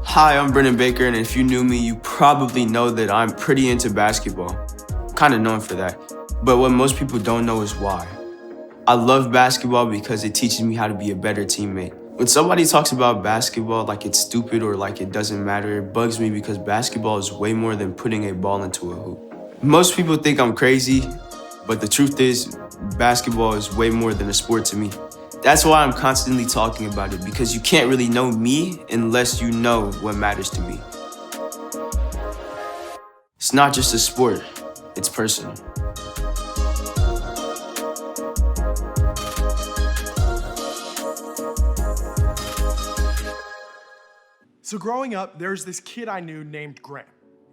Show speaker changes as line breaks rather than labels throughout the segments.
Hi, I'm Brendan Baker, and if you knew me, you probably know that I'm pretty into basketball. Kind of known for that. But what most people don't know is why. I love basketball because it teaches me how to be a better teammate. When somebody talks about basketball like it's stupid or like it doesn't matter, it bugs me because basketball is way more than putting a ball into a hoop. Most people think I'm crazy, but the truth is, basketball is way more than a sport to me. That's why I'm constantly talking about it, because you can't really know me unless you know what matters to me. It's not just a sport, it's personal.
So growing up, there's this kid I knew named Graham.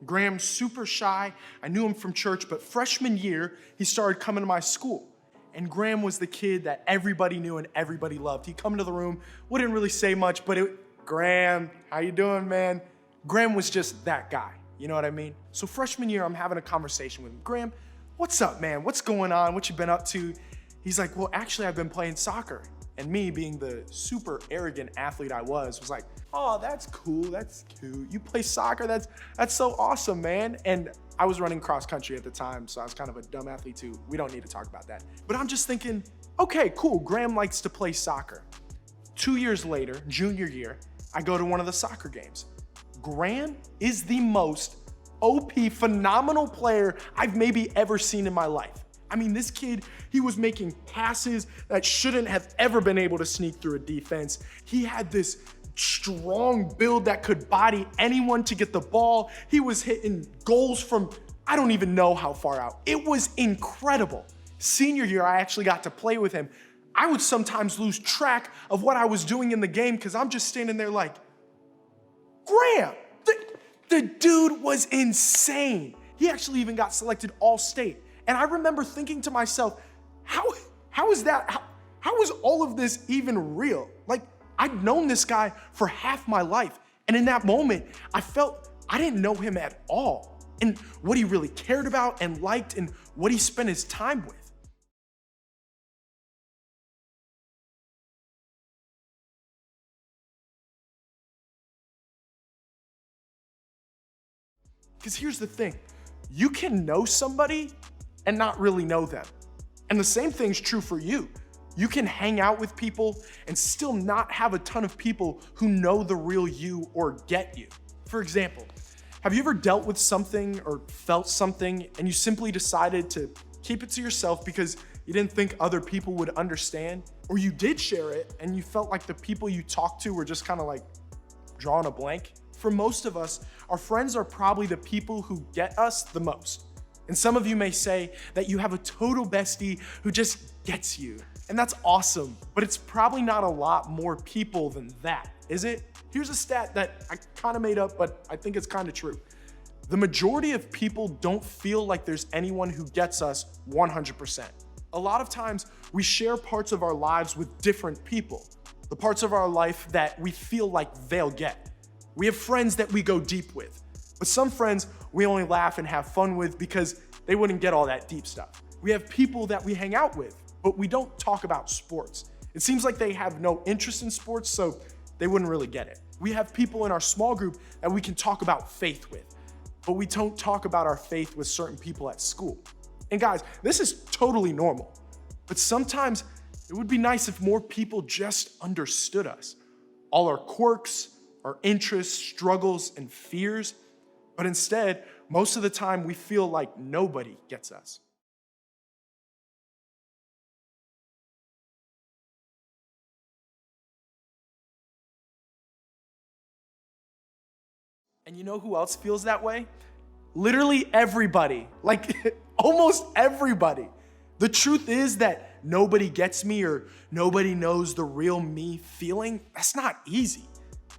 Graham's super shy. I knew him from church, but freshman year, he started coming to my school. And Graham was the kid that everybody knew and everybody loved. He'd come into the room, wouldn't really say much, but Graham, how you doing, man? Graham was just that guy, you know what I mean? So freshman year, I'm having a conversation with him. Graham, what's up, man? What's going on? What you been up to? He's like, well, actually, I've been playing soccer. And me, being the super arrogant athlete I was like, oh, that's cool, that's cute. You play soccer, that's so awesome, man. And I was running cross country at the time, so I was kind of a dumb athlete too. We don't need to talk about that. But I'm just thinking, okay, cool, Graham likes to play soccer. 2 years later, junior year, I go to one of the soccer games. Graham is the most OP, phenomenal player I've maybe ever seen in my life. I mean, this kid, he was making passes that shouldn't have ever been able to sneak through a defense. He had this strong build that could body anyone to get the ball. He was hitting goals from, I don't even know how far out. It was incredible. Senior year, I actually got to play with him. I would sometimes lose track of what I was doing in the game because I'm just standing there like, Graham, the dude was insane. He actually even got selected all-state. And I remember thinking to myself, how is that? How is all of this even real? Like, I'd known this guy for half my life. And in that moment, I felt I didn't know him at all. And what he really cared about and liked and what he spent his time with. Because here's the thing, you can know somebody and not really know them. And the same thing's true for you. You can hang out with people and still not have a ton of people who know the real you or get you. For example, have you ever dealt with something or felt something and you simply decided to keep it to yourself because you didn't think other people would understand? Or you did share it and you felt like the people you talked to were just kind of like drawing a blank? For most of us, our friends are probably the people who get us the most. And some of you may say that you have a total bestie who just gets you. And that's awesome, but it's probably not a lot more people than that, is it? Here's a stat that I kind of made up, but I think it's kind of true. The majority of people don't feel like there's anyone who gets us 100%. A lot of times we share parts of our lives with different people, the parts of our life that we feel like they'll get. We have friends that we go deep with, but some friends we only laugh and have fun with because they wouldn't get all that deep stuff. We have people that we hang out with, but we don't talk about sports. It seems like they have no interest in sports, so they wouldn't really get it. We have people in our small group that we can talk about faith with, but we don't talk about our faith with certain people at school. And guys, this is totally normal, but sometimes it would be nice if more people just understood us. All our quirks, our interests, struggles, and fears, but instead, most of the time we feel like nobody gets us. And you know who else feels that way? Literally everybody, like almost everybody. The truth is that nobody gets me or nobody knows the real me feeling. That's not easy.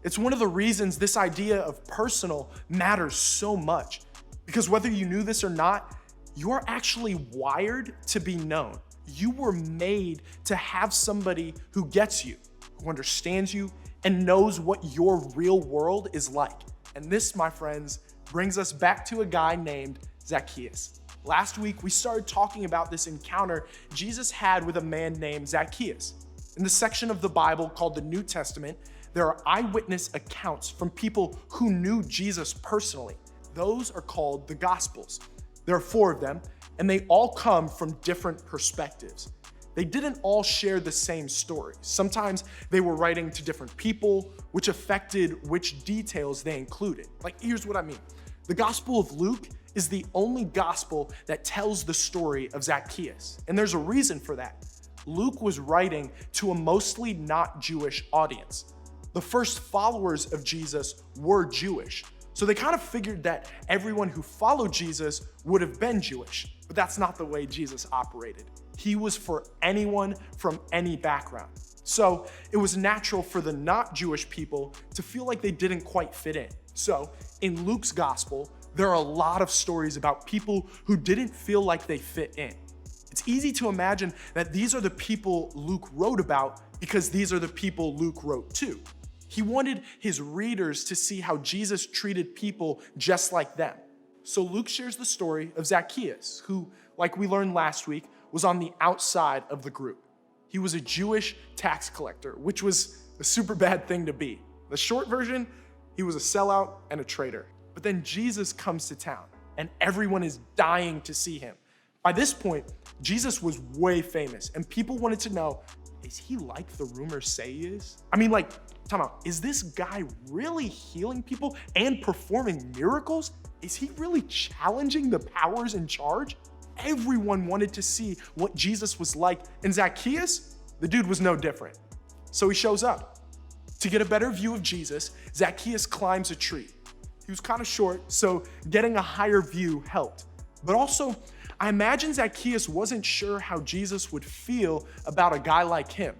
It's one of the reasons this idea of personal matters so much. Because whether you knew this or not, you're actually wired to be known. You were made to have somebody who gets you, who understands you, and knows what your real world is like. And this, my friends, brings us back to a guy named Zacchaeus. Last week, we started talking about this encounter Jesus had with a man named Zacchaeus. In the section of the Bible called the New Testament, there are eyewitness accounts from people who knew Jesus personally. Those are called the Gospels. There are 4 of them, and they all come from different perspectives. They didn't all share the same story. Sometimes they were writing to different people, which affected which details they included. Like, here's what I mean. The Gospel of Luke is the only gospel that tells the story of Zacchaeus, and there's a reason for that. Luke was writing to a mostly not Jewish audience. The first followers of Jesus were Jewish, so they kind of figured that everyone who followed Jesus would have been Jewish, but that's not the way Jesus operated. He was for anyone from any background. So it was natural for the not Jewish people to feel like they didn't quite fit in. So in Luke's gospel, there are a lot of stories about people who didn't feel like they fit in. It's easy to imagine that these are the people Luke wrote about because these are the people Luke wrote to. He wanted his readers to see how Jesus treated people just like them. So Luke shares the story of Zacchaeus, who, like we learned last week, was on the outside of the group. He was a Jewish tax collector, which was a super bad thing to be. The short version, he was a sellout and a traitor. But then Jesus comes to town, and everyone is dying to see him. By this point, Jesus was way famous, and people wanted to know, is he like the rumors say he is? I mean, like, time out, is this guy really healing people and performing miracles? Is he really challenging the powers in charge? Everyone wanted to see what Jesus was like, and Zacchaeus, the dude was no different. So he shows up. To get a better view of Jesus, Zacchaeus climbs a tree. He was kind of short, so getting a higher view helped. But also, I imagine Zacchaeus wasn't sure how Jesus would feel about a guy like him,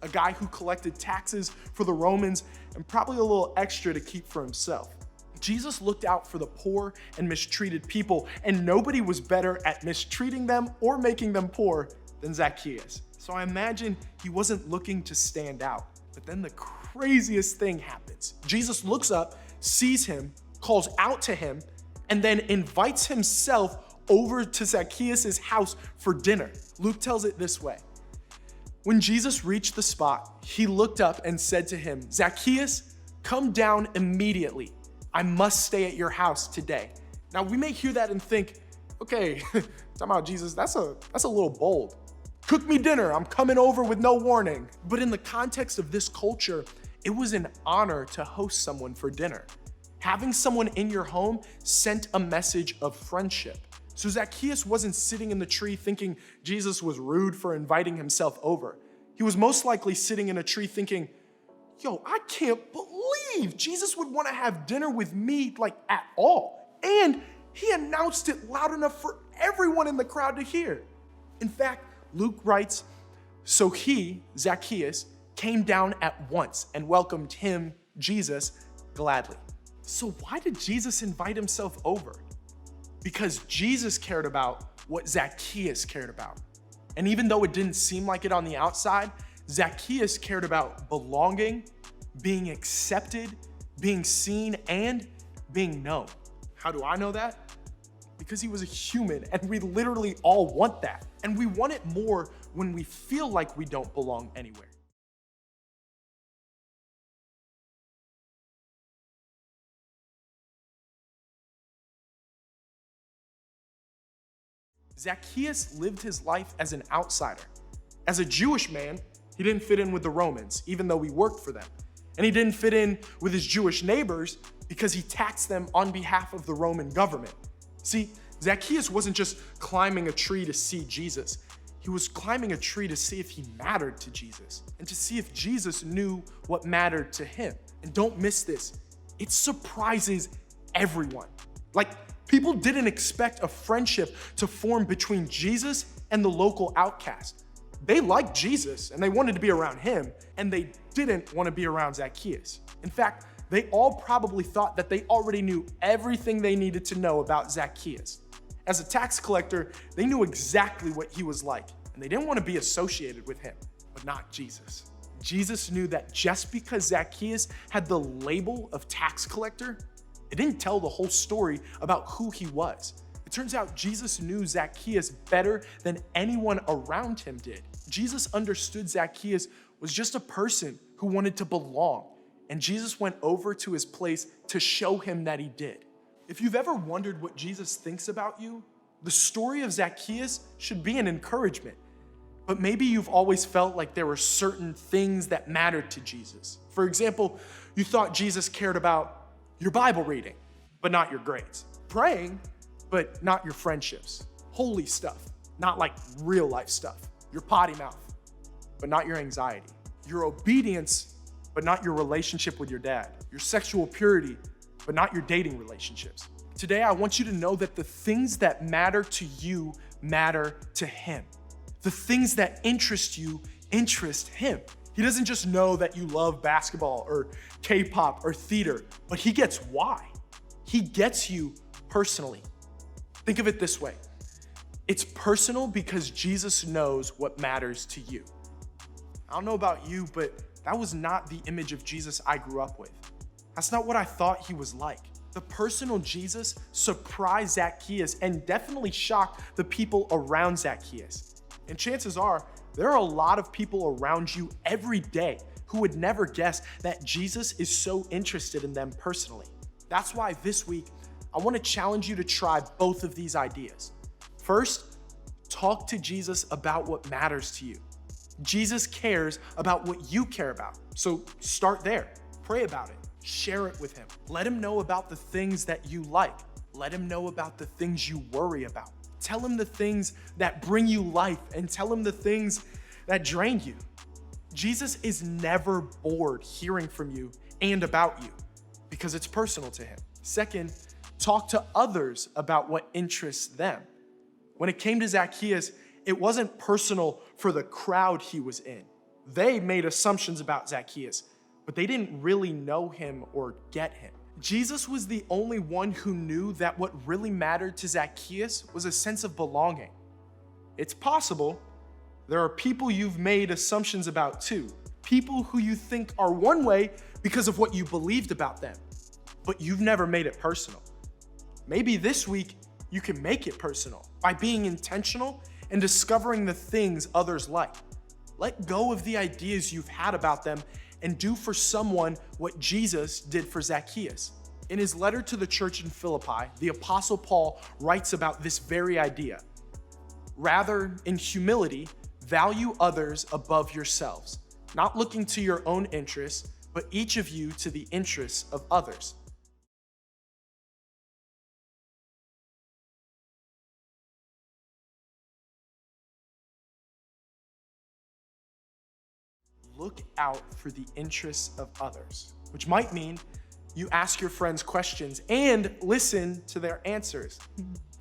a guy who collected taxes for the Romans and probably a little extra to keep for himself. Jesus looked out for the poor and mistreated people, and nobody was better at mistreating them or making them poor than Zacchaeus. So I imagine he wasn't looking to stand out. But then the craziest thing happens. Jesus looks up, sees him, calls out to him, and then invites himself over to Zacchaeus' house for dinner. Luke tells it this way. When Jesus reached the spot, he looked up and said to him, "Zacchaeus, come down immediately. I must stay at your house today." Now we may hear that and think, okay, talking about Jesus, that's a little bold. Cook me dinner, I'm coming over with no warning. But in the context of this culture, it was an honor to host someone for dinner. Having someone in your home sent a message of friendship. So Zacchaeus wasn't sitting in the tree thinking Jesus was rude for inviting himself over. He was most likely sitting in a tree thinking, yo, I can't believe Jesus would want to have dinner with me like at all. And he announced it loud enough for everyone in the crowd to hear. In fact, Luke writes, so he, Zacchaeus, came down at once and welcomed him, Jesus, gladly. So why did Jesus invite himself over? Because Jesus cared about what Zacchaeus cared about. And even though it didn't seem like it on the outside, Zacchaeus cared about belonging, being accepted, being seen, and being known. How do I know that? Because he was a human, and we literally all want that. And we want it more when we feel like we don't belong anywhere. Zacchaeus lived his life as an outsider. As a Jewish man, he didn't fit in with the Romans, even though he worked for them. And he didn't fit in with his Jewish neighbors because he taxed them on behalf of the Roman government. See, Zacchaeus wasn't just climbing a tree to see Jesus. He was climbing a tree to see if he mattered to Jesus and to see if Jesus knew what mattered to him. And don't miss this, it surprises everyone. Like, people didn't expect a friendship to form between Jesus and the local outcast. They liked Jesus and they wanted to be around him, and they didn't want to be around Zacchaeus. In fact, they all probably thought that they already knew everything they needed to know about Zacchaeus. As a tax collector, they knew exactly what he was like, and they didn't want to be associated with him, but not Jesus. Jesus knew that just because Zacchaeus had the label of tax collector, it didn't tell the whole story about who he was. It Turns out Jesus knew Zacchaeus better than anyone around him did. Jesus understood Zacchaeus was just a person who wanted to belong, and Jesus went over to his place to show him that he did. If you've ever wondered what Jesus thinks about you, the story of Zacchaeus should be an encouragement. But maybe you've always felt like there were certain things that mattered to Jesus. For example, you thought Jesus cared about your Bible reading, but not your grades. Praying, but not your friendships. Holy stuff, not like real life stuff. Your potty mouth, but not your anxiety. Your obedience, but not your relationship with your dad. Your sexual purity, but not your dating relationships. Today, I want you to know that the things that matter to you matter to him. The things that interest you interest him. He doesn't just know that you love basketball or K-pop or theater, but he gets why. He gets you personally. Think of it this way. It's personal because Jesus knows what matters to you. I don't know about you, but that was not the image of Jesus I grew up with. That's not what I thought he was like. The personal Jesus surprised Zacchaeus and definitely shocked the people around Zacchaeus. And chances are, there are a lot of people around you every day who would never guess that Jesus is so interested in them personally. That's why this week, I want to challenge you to try both of these ideas. First, talk to Jesus about what matters to you. Jesus cares about what you care about. So start there. Pray about it. Share it with him. Let him know about the things that you like. Let him know about the things you worry about. Tell him the things that bring you life and tell him the things that drain you. Jesus is never bored hearing from you and about you because it's personal to him. Second, talk to others about what interests them. When it came to Zacchaeus, it wasn't personal for the crowd he was in. They made assumptions about Zacchaeus, but they didn't really know him or get him. Jesus was the only one who knew that what really mattered to Zacchaeus was a sense of belonging. It's possible there are people you've made assumptions about too, people who you think are one way because of what you believed about them, but you've never made it personal. Maybe this week you can make it personal by being intentional and discovering the things others like. Let go of the ideas you've had about them and do for someone what Jesus did for Zacchaeus. In his letter to the church in Philippi, the Apostle Paul writes about this very idea. Rather, in humility, value others above yourselves, not looking to your own interests, but each of you to the interests of others. Look out for the interests of others, which might mean you ask your friends questions and listen to their answers.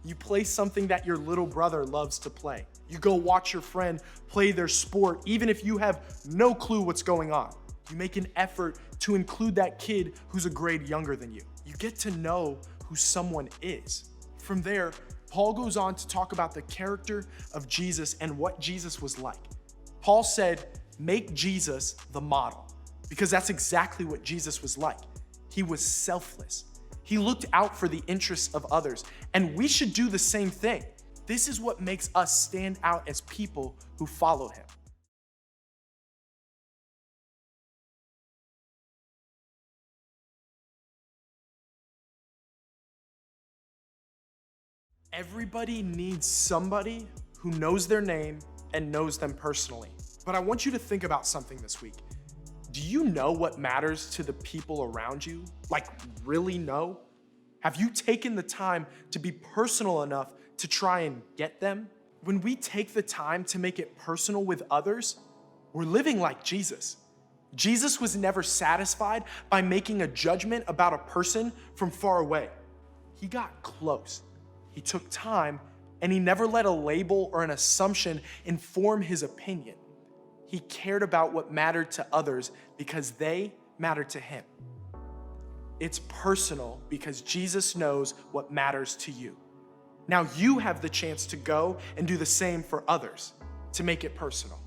You play something that your little brother loves to play. You go watch your friend play their sport, even if you have no clue what's going on. You make an effort to include that kid who's a grade younger than you. You get to know who someone is. From there, Paul goes on to talk about the character of Jesus and what Jesus was like. Paul said, make Jesus the model, because that's exactly what Jesus was like. He was selfless. He looked out for the interests of others, and we should do the same thing. This is what makes us stand out as people who follow him. Everybody needs somebody who knows their name and knows them personally. But I want you to think about something this week. Do you know what matters to the people around you? Like, really know? Have you taken the time to be personal enough to try and get them? When we take the time to make it personal with others, we're living like Jesus. Jesus was never satisfied by making a judgment about a person from far away. He got close. He took time, and he never let a label or an assumption inform his opinion. He cared about what mattered to others because they mattered to him. It's personal because Jesus knows what matters to you. Now you have the chance to go and do the same for others, to make it personal.